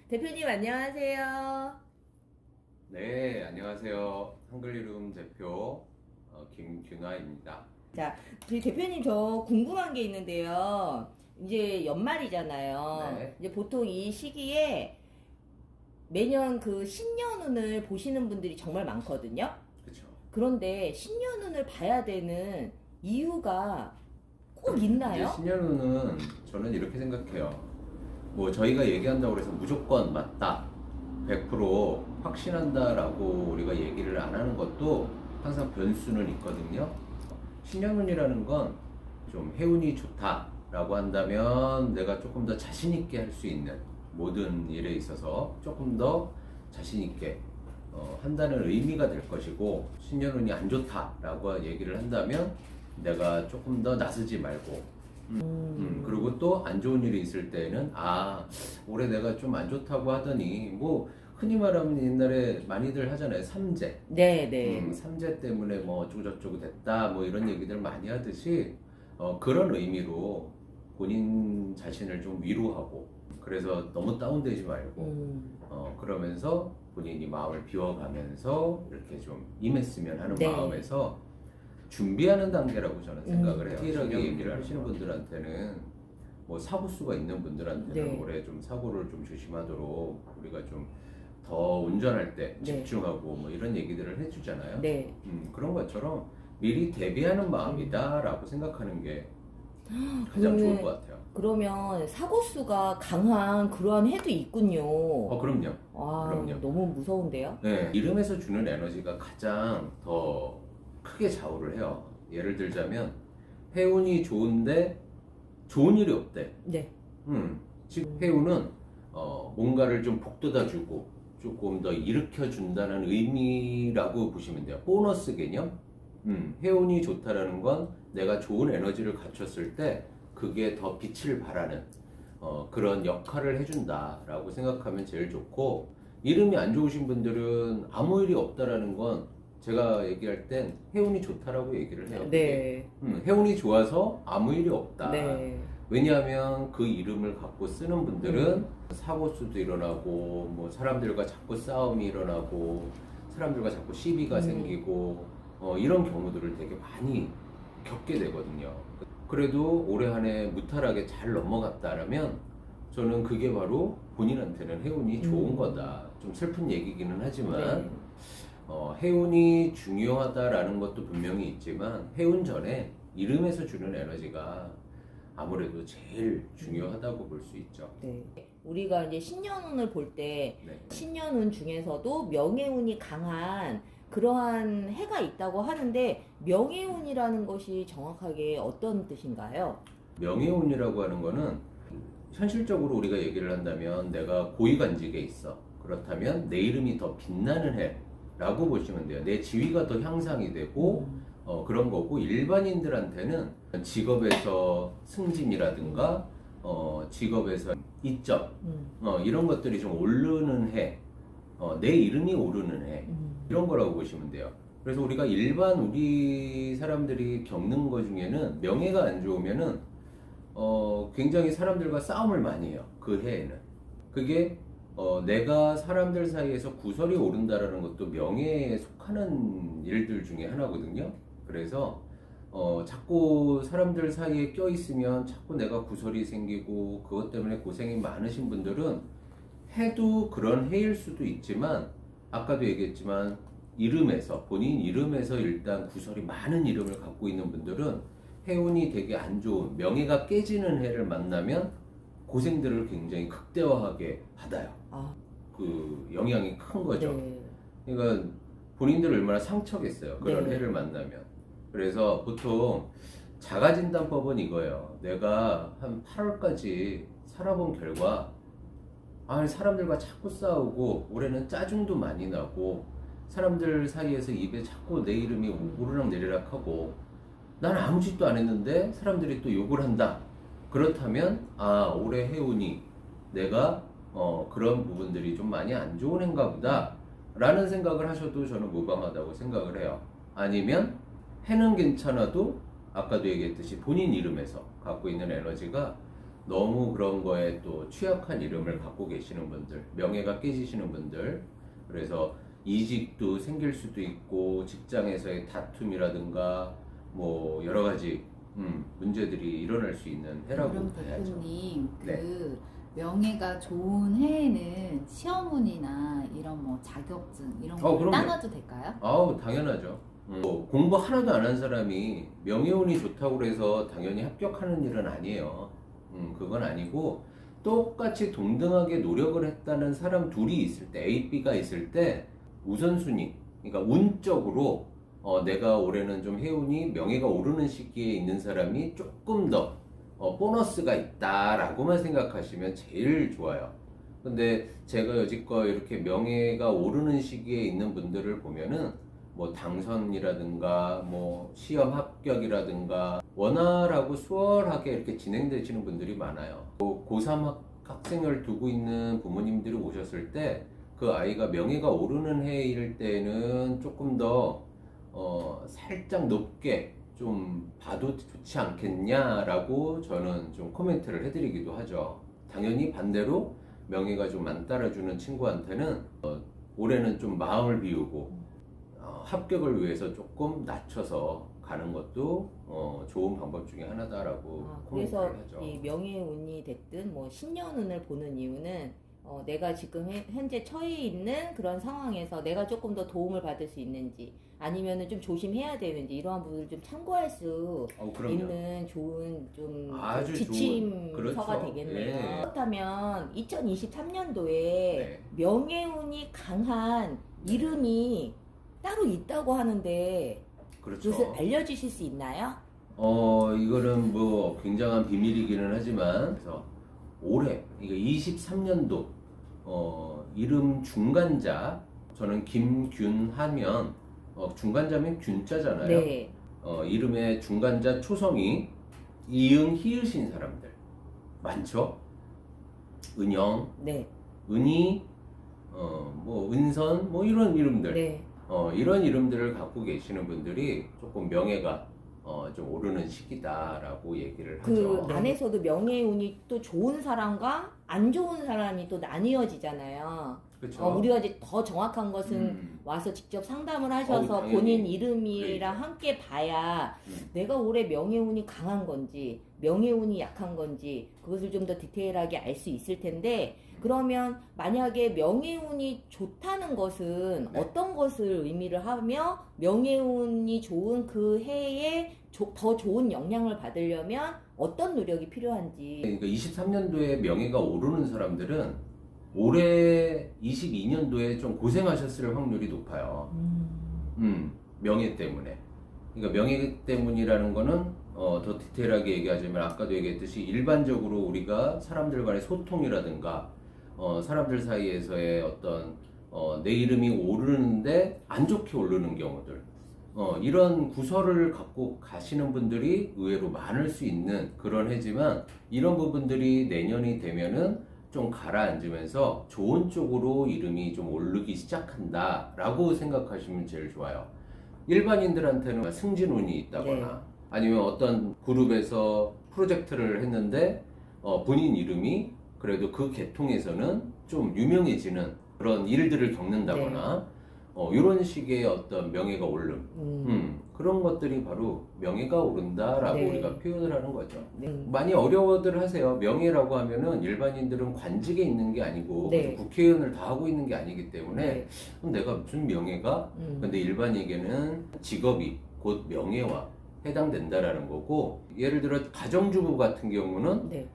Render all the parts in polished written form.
대표님 안녕하세요. 네, 안녕하세요. 한글이룸 대표 김균아입니다. 자, 저희 대표님 저 궁금한 게 있는데요. 이제 연말이잖아요. 네, 이제 보통 이 시기에 매년 그 신년운을 보시는 분들이 정말 많거든요. 그렇죠. 그런데 신년운을 봐야 되는 이유가 꼭 이제 있나요? 신년운은 저는 이렇게 생각해요. 뭐 저희가 얘기한다고 해서 무조건 맞다, 100% 확신한다라고 우리가 얘기를 안 하는 것도 항상 변수는 있거든요. 신년운이라는 건 좀 해운이 좋다라고 한다면 내가 조금 더 자신 있게 할 수 있는 모든 일에 있어서 조금 더 자신 있게 한다는 의미가 될 것이고, 신년운이 안 좋다라고 얘기를 한다면 내가 조금 더 나서지 말고 그리고 또 안 좋은 일이 있을 때는 올해 내가 좀 안 좋다고 하더니 뭐 흔히 말하면 옛날에 많이들 하잖아요. 삼재. 네. 삼재 때문에 뭐 어쩌고저쩌고 됐다 뭐 이런 얘기들 많이 하듯이 그런 의미로 본인 자신을 좀 위로하고, 그래서 너무 다운되지 말고 그러면서 본인이 마음을 비워가면서 이렇게 좀 임했으면 하는 네. 마음에서 준비하는 단계라고 저는 생각을 해요. 디테일하게 그렇죠. 얘기를 하시는 분들한테는, 뭐 사고수가 있는 분들한테는 네. 올해 좀 사고를 좀 조심하도록 우리가 좀 더 운전할 때 네. 집중하고 뭐 이런 얘기들을 해주잖아요. 네. 그런 것처럼 미리 대비하는 마음이다라고 생각하는 게 가장 좋을 것 같아요. 그러면 사고수가 강한 그러한 해도 있군요. 그럼요. 그럼요. 너무 무서운데요? 네, 이름에서 주는 에너지가 가장 더 크게 좌우를 해요. 예를 들자면 해운이 좋은데 좋은 일이 없대. 네. 즉 해운은 뭔가를 좀 북돋아주고 조금 더 일으켜준다는 의미라고 보시면 돼요. 보너스 개념. 해운이 좋다라는 건 내가 좋은 에너지를 갖췄을 때 그게 더 빛을 발하는 그런 역할을 해준다라고 생각하면 제일 좋고, 이름이 안 좋으신 분들은 아무 일이 없다라는 건 제가 얘기할 땐 해운이 좋다라고 얘기를 해요. 네. 해운이 좋아서 아무 일이 없다. 네. 왜냐하면 그 이름을 갖고 쓰는 분들은 사고수도 일어나고, 뭐 사람들과 자꾸 싸움이 일어나고, 사람들과 자꾸 시비가 생기고, 이런 경우들을 되게 많이 겪게 되거든요. 그래도 올해 한 해 무탈하게 잘 넘어갔다라면 저는 그게 바로 본인한테는 해운이 좋은 거다. 좀 슬픈 얘기기는 하지만 네. 해운이 중요하다라는 것도 분명히 있지만 해운 전에 이름에서 주는 에너지가 아무래도 제일 중요하다고 볼 수 있죠. 네. 우리가 이제 신년운을 볼 때 네. 신년운 중에서도 명예운이 강한 그러한 해가 있다고 하는데 명예운이라는 것이 정확하게 어떤 뜻인가요? 명예운이라고 하는 거는 현실적으로 우리가 얘기를 한다면 내가 고위관직에 있어. 그렇다면 내 이름이 더 빛나는 해라고 보시면 돼요. 내 지위가 더 향상이 되고 그런 거고, 일반인들한테는 직업에서 승진이라든가 직업에서 이점 이런 것들이 좀 오르는 해, 내 이름이 오르는 해, 이런 거라고 보시면 돼요. 그래서 우리가 일반 우리 사람들이 겪는 것 중에는 명예가 안 좋으면은 굉장히 사람들과 싸움을 많이 해요. 그 해에는. 그게 내가 사람들 사이에서 구설이 오른다라는 것도 명예에 속하는 일들 중에 하나거든요. 그래서 자꾸 사람들 사이에 껴있으면 자꾸 내가 구설이 생기고 그것 때문에 고생이 많으신 분들은 해도 그런 해일 수도 있지만, 아까도 얘기했지만 이름에서, 본인 이름에서 일단 구설이 많은 이름을 갖고 있는 분들은 해운이 되게 안 좋은, 명예가 깨지는 해를 만나면 고생들을 굉장히 극대화하게 받아요. 그 영향이 큰 거죠. 네. 그러니까 본인들 얼마나 상처겠어요, 그런 네. 해를 만나면. 그래서 보통 자가진단법은 이거예요. 내가 한 8월까지 살아본 결과, 사람들과 자꾸 싸우고 올해는 짜증도 많이 나고 사람들 사이에서 입에 자꾸 내 이름이 오르락내리락 하고 난 아무 짓도 안 했는데 사람들이 또 욕을 한다. 그렇다면 올해 해운이 내가 그런 부분들이 좀 많이 안 좋은 해인가 보다 라는 생각을 하셔도 저는 무방하다고 생각을 해요. 아니면 해는 괜찮아도 아까도 얘기했듯이 본인 이름에서 갖고 있는 에너지가 너무 그런 거에 또 취약한 이름을 갖고 계시는 분들, 명예가 깨지시는 분들, 그래서 이직도 생길 수도 있고 직장에서의 다툼이라든가 뭐 여러 가지 문제들이 일어날 수 있는 해라고 그럼 봐야죠. 대표님 네. 그 명예가 좋은 해에는 시험운이나 이런 뭐 자격증 이런 거 그럼요. 따놔도 될까요? 아우 당연하죠. 뭐 공부 하나도 안 한 사람이 명예운이 좋다고 그래서 당연히 합격하는 일은 아니에요. 그건 아니고 똑같이 동등하게 노력을 했다는 사람 둘이 있을 때 A, B가 있을 때 우선순위, 그러니까 운적으로 내가 올해는 좀 해운이 명예가 오르는 시기에 있는 사람이 조금 더 보너스가 있다라고만 생각하시면 제일 좋아요. 근데 제가 여지껏 이렇게 명예가 오르는 시기에 있는 분들을 보면은 뭐 당선이라든가 뭐 시험 합격이라든가 원활하고 수월하게 이렇게 진행되시는 분들이 많아요. 고3 학생을 두고 있는 부모님들이 오셨을 때 그 아이가 명예가 오르는 해일 때는 조금 더 살짝 높게 좀 봐도 좋지 않겠냐라고 저는 좀 코멘트를 해드리기도 하죠. 당연히 반대로 명예가 좀 안 따라주는 친구한테는 올해는 좀 마음을 비우고 합격을 위해서 조금 낮춰서 가는 것도 좋은 방법 중에 하나다라고 그래서 코멘트를 하죠. 이 명예운이 됐든 뭐 신년운을 보는 이유는 내가 지금 현재 처해 있는 그런 상황에서 내가 조금 더 도움을 받을 수 있는지 아니면은 좀 조심해야 되는지 이러한 부분을 좀 참고할 수 그럼요. 있는 좋은 좀 아주 지침서가 그렇죠. 되겠네요. 예. 그렇다면 2023년도에 네. 명예운이 강한 이름이 따로 있다고 하는데 그렇죠. 그것을 알려주실 수 있나요? 이거는 뭐 굉장한 비밀이기는 하지만 그래서 올해 이거 23년도 이름 중간자 저는 김균하면 중간자면 균자잖아요. 네. 이름의 중간자 초성이 이응 히읗인 사람들 많죠. 은영, 네. 은희, 뭐 은선 뭐 이런 이름들. 네. 이런 이름들을 갖고 계시는 분들이 조금 명예가 좀 오르는 시기다라고 얘기를 그 하죠. 안에서도 명예운이 또 좋은 사람과 안 좋은 사람이 또 나뉘어지잖아요. 그렇죠. 우리가 이제 더 정확한 것은 와서 직접 상담을 하셔서 당연히. 본인 이름이랑 그러니까. 함께 봐야 음. 내가 올해 명예운이 강한 건지 명예운이 약한 건지 그것을 좀 더 디테일하게 알 수 있을 텐데 그러면 만약에 명예운이 좋다는 것은 네. 어떤 것을 의미를 하며 명예운이 좋은 그 해에 더 좋은 영향을 받으려면 어떤 노력이 필요한지. 그러니까 23년도에 명예가 오르는 사람들은 올해 22년도에 좀 고생하셨을 확률이 높아요. 명예 때문에. 그러니까 명예 때문이라는 거는 더 디테일하게 얘기하자면 아까도 얘기했듯이 일반적으로 우리가 사람들 간의 소통이라든가 사람들 사이에서의 어떤 내 이름이 오르는데 안 좋게 오르는 경우들 이런 구설을 갖고 가시는 분들이 의외로 많을 수 있는 그런 해지만 이런 부분들이 내년이 되면은 좀 가라앉으면서 좋은 쪽으로 이름이 좀 오르기 시작한다 라고 생각하시면 제일 좋아요. 일반인들한테는 승진운이 있다거나 네. 아니면 어떤 그룹에서 프로젝트를 했는데 본인 이름이 그래도 그 계통에서는 좀 유명해지는 그런 일들을 겪는다거나 이런 식의 어떤 명예가 오름 그런 것들이 바로 명예가 오른다라고 네. 우리가 표현을 하는 거죠. 네. 많이 어려워들 하세요. 명예라고 하면은 일반인들은 관직에 있는 게 아니고 네. 국회의원을 다 하고 있는 게 아니기 때문에 네. 그럼 내가 무슨 명예가? 근데 일반인에게는 직업이 곧 명예와 해당된다라는 거고 예를 들어 가정주부 같은 경우는 네.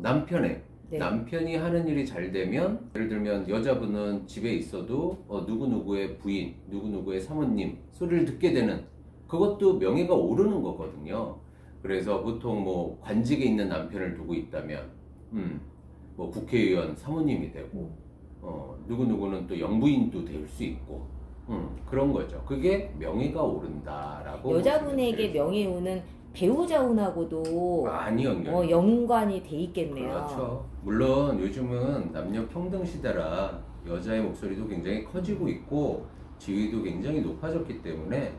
남편의 네. 남편이 하는 일이 잘 되면 예를 들면 여자분은 집에 있어도 누구누구의 부인, 누구누구의 사모님 소리를 듣게 되는 그것도 명예가 오르는 거거든요. 그래서 보통 뭐 관직에 있는 남편을 두고 있다면 뭐 국회의원 사모님이 되고 누구누구는 또 영부인도 될 수 있고 그런 거죠. 그게 명예가 오른다라고 여자분에게 보시면 돼요. 명예운은 배우자운하고도 많이 연결. 연관이 돼 있겠네요. 그렇죠. 물론 요즘은 남녀 평등 시대라 여자의 목소리도 굉장히 커지고 있고 지위도 굉장히 높아졌기 때문에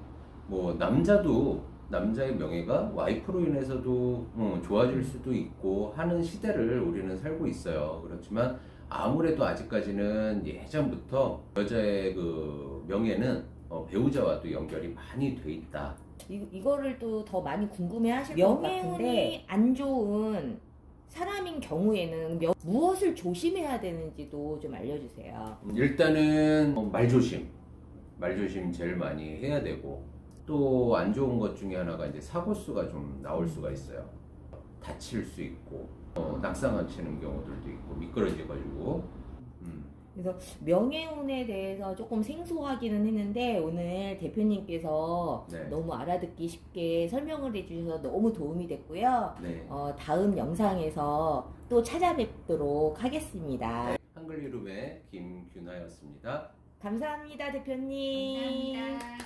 뭐 남자도 남자의 명예가 와이프로 인해서도 좋아질 수도 있고 하는 시대를 우리는 살고 있어요. 그렇지만 아무래도 아직까지는 예전부터 여자의 그 명예는 배우자와도 연결이 많이 돼 있다. 이거를 또 더 많이 궁금해하실 것 같은데 명예운이 안 좋은 사람인 경우에는 무엇을 조심해야 되는지도 좀 알려주세요. 일단은 말조심 제일 많이 해야 되고 또 안 좋은 것 중에 하나가 이제 사고 수가 좀 나올 수가 있어요. 다칠 수 있고 낙상하치는 경우들도 있고 미끄러져가지고 그래서 명예운에 대해서 조금 생소하기는 했는데 오늘 대표님께서 네. 너무 알아듣기 쉽게 설명을 해주셔서 너무 도움이 됐고요. 네. 다음 영상에서 또 찾아뵙도록 하겠습니다. 한글 이름의 김균하였습니다. 감사합니다, 대표님. 감사합니다.